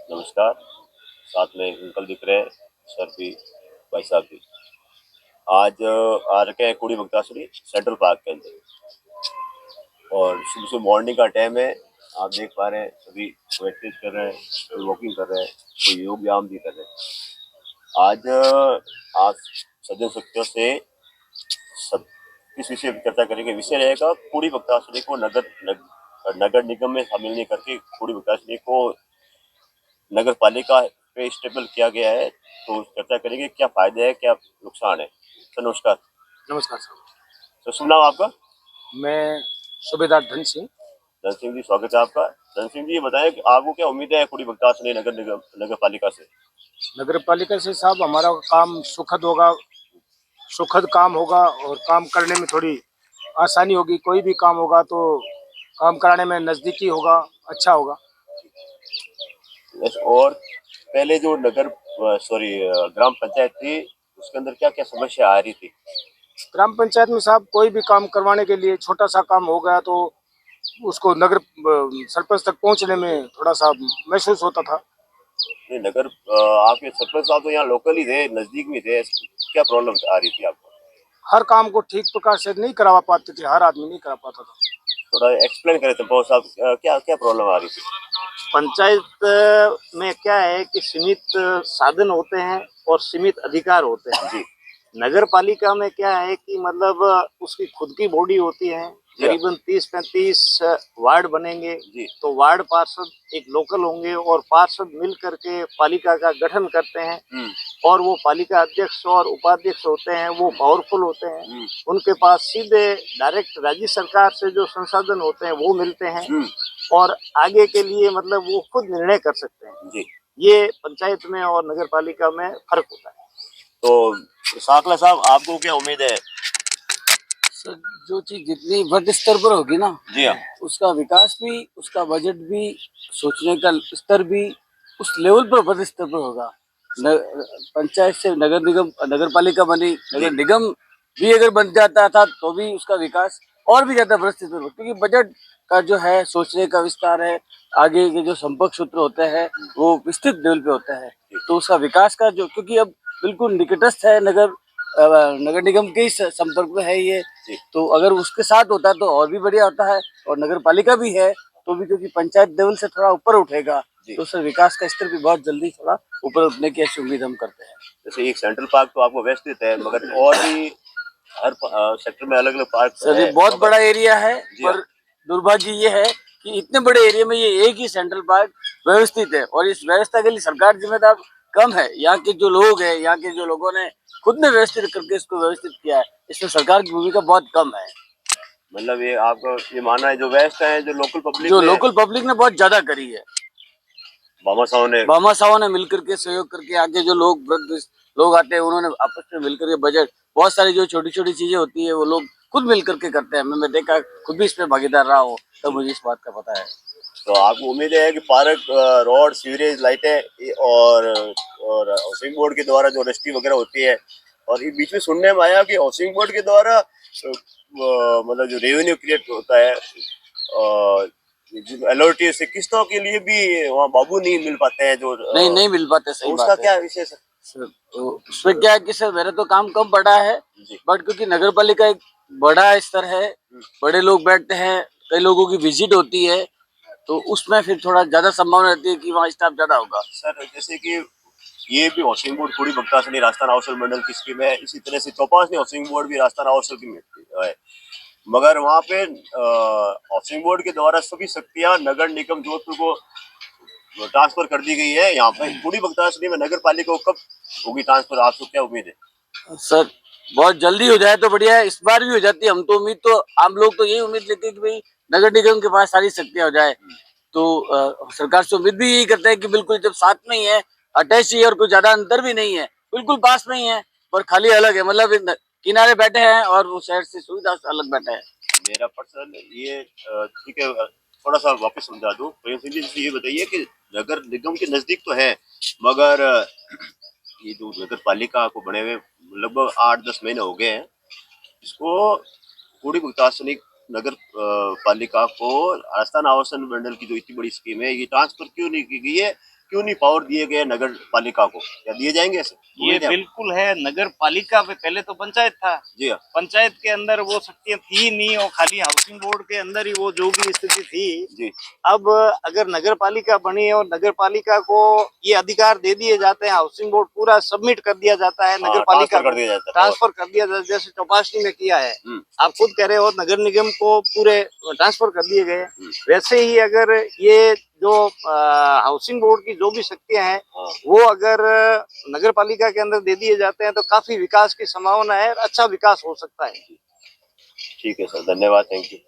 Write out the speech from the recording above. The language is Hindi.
नमस्कार। साथ में अंकल दिख रहे हैं, सर भी, भाई साहब भी। आज आ रखे हैं कुड़ी बगतासुरी सेंट्रल पार्क के अंदर और सुबह सुबह मॉर्निंग का टाइम है। आप देख पा रहे हैं सभी एक्सरसाइज कर रहे हैं, कोई वॉकिंग कर रहे हैं, कोई योग व्यायाम भी कर रहे हैं। आज सज्जन सत्यों से सब इस विषय पर चर्चा करेंगे। विषय रहेगा कुड़ी बगतासुरी को नगर निगम में शामिल नहीं करके कुड़ी बगतासुरी को नगर पालिका पे स्टेबल किया गया है। तो चर्चा करेंगे क्या फायदे हैं, क्या नुकसान है। सर नमस्कार। नमस्कार सर। सर शुभ नाम आपका? मैं सूबेदार धन सिंह। धन सिंह जी, स्वागत है आपका। धन सिंह जी, ये बताएं कि आपको क्या उम्मीद है कुड़ी बगतासुरी नगर पालिका से? नगर पालिका से साहब हमारा काम सुखद होगा, सुखद काम होगा और काम करने में थोड़ी आसानी होगी। कोई भी काम होगा तो काम कराने में नज़दीकी होगा, अच्छा होगा। और पहले जो ग्राम पंचायत थी, उसके अंदर क्या क्या समस्या आ रही थी? ग्राम पंचायत में साहब कोई भी काम करवाने के लिए छोटा सा काम हो गया तो उसको नगर सरपंच तक पहुंचने में थोड़ा सा महसूस होता था। नहीं, आपके सरपंच साहब तो यहाँ लोकल ही थे, नजदीक में थे। क्या प्रॉब्लम आ रही थी आपको? हर काम को ठीक प्रकार से नहीं करवा पाते थे, हर आदमी नहीं करा पाता था। थोड़ा एक्सप्लेन करें तो बहुत साहब, क्या क्या प्रॉब्लम आ रही थी? पंचायत में क्या है कि सीमित साधन होते हैं और सीमित अधिकार होते हैं। जी नगर पालिका में क्या है कि मतलब उसकी खुद की बॉडी होती है। जी करीबन 30-35 वार्ड बनेंगे जी। तो वार्ड पार्षद एक लोकल होंगे और पार्षद मिल करके पालिका का गठन करते हैं। और वो पालिका अध्यक्ष और उपाध्यक्ष होते हैं, वो पावरफुल होते हैं। उनके पास सीधे डायरेक्ट राज्य सरकार से जो संसाधन होते हैं वो मिलते हैं और आगे के लिए मतलब वो खुद निर्णय कर सकते हैं। जी। ये पंचायत में और नगर पालिका में फर्क होता है। तो साकला साहब, आपको क्या उम्मीद है? सर, जो चीज जितनी बड़े स्तर पर होगी ना, जी हाँ, उसका विकास भी, उसका बजट भी, सोचने का स्तर भी उस लेवल पर बड़े स्तर पर होगा। पंचायत से नगर निगम, नगर पालिका बनी, नगर निगम भी अगर बन जाता था तो भी उसका विकास और भी ज्यादा बड़े स्तर पर, क्योंकि बजट का जो है सोचने का विस्तार है, आगे के जो संपर्क सूत्र होते हैं वो विस्तृत लेवल पे होता है। तो उसका विकास का जो, क्योंकि अब बिल्कुल निकटस्थ है, नगर निगम के ही संपर्क में है ये, तो अगर उसके साथ होता तो और भी बढ़िया होता है। और नगर पालिका भी है तो भी, क्योंकि पंचायत लेवल से थोड़ा ऊपर उठेगा तो उससे विकास का स्तर भी बहुत जल्दी थोड़ा ऊपर उठने की ऐसी उम्मीद हम करते हैं। जैसे एक सेंट्रल पार्क तो आपको व्यवस्थित है, मगर और भी हर सेक्टर में अलग अलग पार्क सर, है। ये बहुत बड़ा एरिया है, हाँ। पर दुर्भाग्य ये है कि इतने बड़े एरिया में ये एक ही सेंट्रल पार्क व्यवस्थित है और इस व्यवस्था के लिए सरकार जिम्मेदार कम है। यहाँ के जो लोग हैं, यहाँ के जो लोगों ने खुद ने व्यवस्थित करके इसको व्यवस्थित किया है, इसमें सरकार की भूमिका बहुत कम है। मतलब ये आपका ये मानना है जो व्यवस्था है, जो लोकल पब्लिक ने बहुत ज्यादा करी है। भामाशाहों ने मिलकर के सहयोग करके, आगे जो लोग आते हैं उन्होंने आपस में मिलकर के बजट, बहुत सारी जो छोटी छोटी चीजें होती है वो लोग खुद मिलकर के करते हैं। मैं देखा, खुद भी इसमें भागीदार रहा हूँ, तो मुझे इस बात का पता है। तो आपको उम्मीद है कि पार्क, रोड, सीवरेज, लाइटें और हाउसिंग बोर्ड के द्वारा जो रजिस्ट्री वगैरह होती है, और ये बीच में सुनने में आया कि हाउसिंग बोर्ड के द्वारा मतलब जो रेवेन्यू क्रिएट होता है, अलॉटी से किस्तों के लिए भी वहाँ बाबू नहीं मिल पाते हैं, जो नहीं मिल पाते, सही उसका बात है। क्या विषय सर, तो उसमें क्या है कि सर, मेरा तो काम कम पड़ा है, बट क्योंकि नगर पालिका एक बड़ा स्तर है, बड़े लोग बैठते हैं, कई लोगों की विजिट होती है, तो उसमें फिर थोड़ा ज्यादा संभावना रहती है कि वहाँ स्टाफ ज्यादा होगा। सर, जैसे कि ये भी हाउसिंग बोर्ड थोड़ी बगतासनी राजस्थान हाउसिंग मंडल की स्कीम है, इसी तरह से चौपासी हाउसिंग बोर्ड भी राजस्थान हाउसिंग की है, मगर वहाँ पे हाउसिंग बोर्ड के द्वारा सभी शक्तियां नगर निगम जोधपुर को ट्रांसफर कर दी गई है। यहाँ पे थोड़ी बगतासनी में नगर पालिका को कब होगी ट्रांसफर, आपको क्या उम्मीद है? सर, बहुत जल्दी हो जाए तो बढ़िया है, इस बार भी हो जाती है। हम तो उम्मीद, तो आम लोग तो यही उम्मीद लेते हैं कि भाई नगर निगम के पास सारी शक्तियां हो जाए, तो सरकार से उम्मीद भी यही करते हैं कि बिल्कुल जब साथ में ही है, अटैच ही है और कोई ज्यादा अंतर भी नहीं है, बिल्कुल पास में ही है, पर खाली अलग है, मतलब किनारे बैठे हैं और वो शहर से सुविधा से अलग बैठे हैं। मेरा पर्सन ये ठीक है, थोड़ा सा वापस समझा दूं प्रेम सिंह जी। जैसे ये बताइए कि नगर निगम के नजदीक तो है, मगर ये जो नगर पालिका को बने हुए लगभग 8-10 महीने हो गए हैं, इसको पूरी प्रशासनिक नगर पालिका को राजस्थान आवासन मंडल की जो इतनी बड़ी स्कीम है, ये ट्रांसफर क्यों नहीं की गई है? क्यों नहीं पावर दिए गए नगर पालिका को, या दिए जाएंगे ऐसे? ये उम्मीद है? बिल्कुल है। नगर पालिका पे पहले तो पंचायत था, जी हाँ। पंचायत के अंदर वो शक्तियां थी नहीं, और खाली हाउसिंग बोर्ड के अंदर ही वो जो भी स्थिति थी। जी अब अगर नगर पालिका बनी और नगर पालिका को ये अधिकार दे दिए जाते हैं, हाउसिंग बोर्ड पूरा सबमिट कर दिया जाता है नगर पालिका ट्रांसफर कर दिया जाता है। ट्रांसफर कर दिया जाता है, जैसे चौपासी में किया है। हम्म। आप खुद कह रहे हो नगर निगम को पूरे ट्रांसफर कर दिए गए। हम्म। वैसे ही अगर ये जो हाउसिंग बोर्ड की जो भी शक्तियां हैं हाँ। वो अगर नगर पालिका के अंदर दे दिए जाते हैं तो काफी विकास की संभावना है और अच्छा विकास हो सकता है। ठीक है सर, धन्यवाद, थैंक यू।